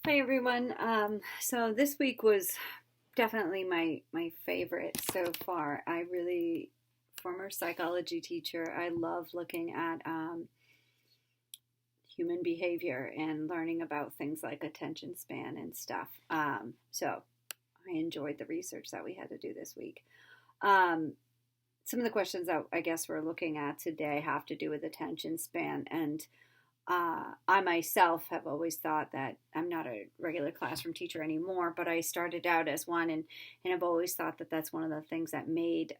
Hi everyone. So this week was definitely my favorite so far. Former psychology teacher, I love looking at human behavior and learning about things like attention span and stuff. So I enjoyed the research that we had to do this week. Um, some of the questions that I guess we're looking at today have to do with attention span and I myself have always thought that I'm not a regular classroom teacher anymore, but I started out as one, and I've always thought that that's one of the things that made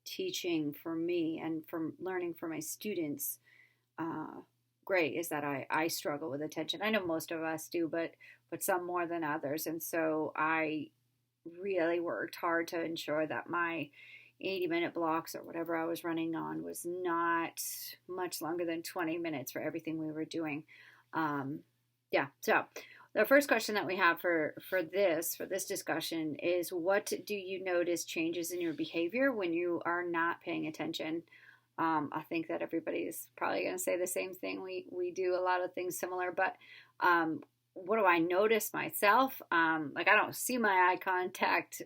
teaching for me and from learning for my students uh, great is that I struggle with attention. I know most of us do, but some more than others, and so I really worked hard to ensure that my 80-minute blocks or whatever I was running on was not much longer than 20 minutes for everything we were doing. Um, yeah, so the first question that we have for this discussion is, what do you notice changes in your behavior when you are not paying attention? I think that everybody is probably going to say the same thing. We do a lot of things similar, but what do I notice myself? Like I don't see my eye contact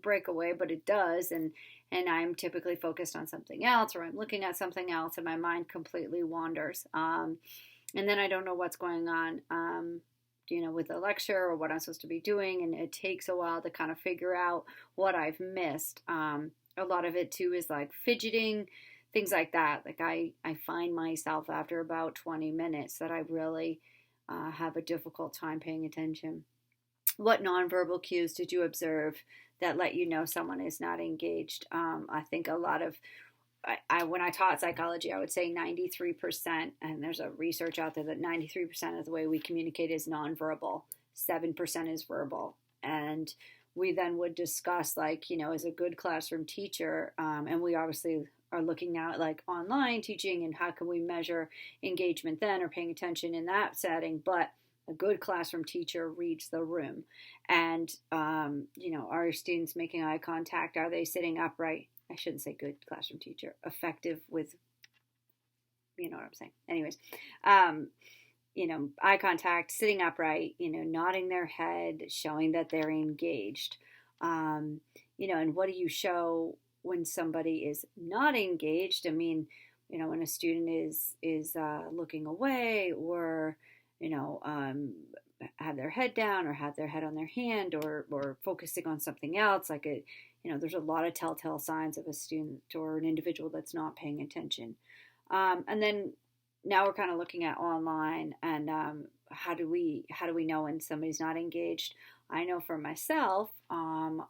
break away, but it does, and I'm typically focused on something else, or I'm looking at something else, and my mind completely wanders. And then I don't know what's going on. With the lecture or what I'm supposed to be doing, and it takes a while to kind of figure out what I've missed. A lot of it too is like fidgeting, things like that. Like I find myself after about 20 minutes that I really have a difficult time paying attention. What nonverbal cues did you observe that let you know someone is not engaged? I think a lot of when I taught psychology, I would say 93%, and there's a research out there that 93% of the way we communicate is nonverbal, 7% is verbal. And we then would discuss, like, as a good classroom teacher, and we obviously are looking at like online teaching and how can we measure engagement then or paying attention in that setting. But a good classroom teacher reads the room. And, are students making eye contact? Are they sitting upright? I shouldn't say good classroom teacher, effective with, you know what I'm saying. Anyways, eye contact, sitting upright, nodding their head, showing that they're engaged. And what do you show when somebody is not engaged? I mean, when a student is looking away or, have their head down or have their head on their hand or focusing on something else, like there's a lot of telltale signs of a student or an individual that's not paying attention. And then now we're kind of looking at online and how do we know when somebody's not engaged? I know for myself,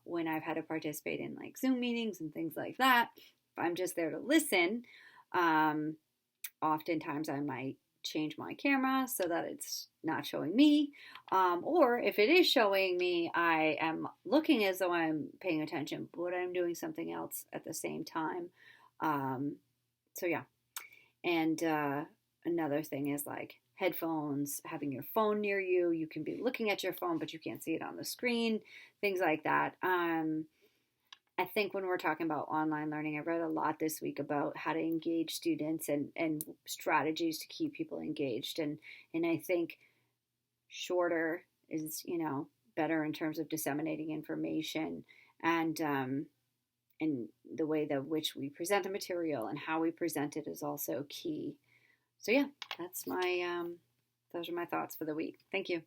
when I've had to participate in like Zoom meetings and things like that, if I'm just there to listen, oftentimes I might change my camera so that it's not showing me. Or if it is showing me, I am looking as though I'm paying attention, but I'm doing something else at the same time. So yeah. And another thing is like headphones, having your phone near you. You can be looking at your phone, but you can't see it on the screen, things like that. I think when we're talking about online learning, I read a lot this week about how to engage students and strategies to keep people engaged. And I think shorter is, better in terms of disseminating information and the way that which we present the material and how we present it is also key. So yeah, those are my thoughts for the week. Thank you.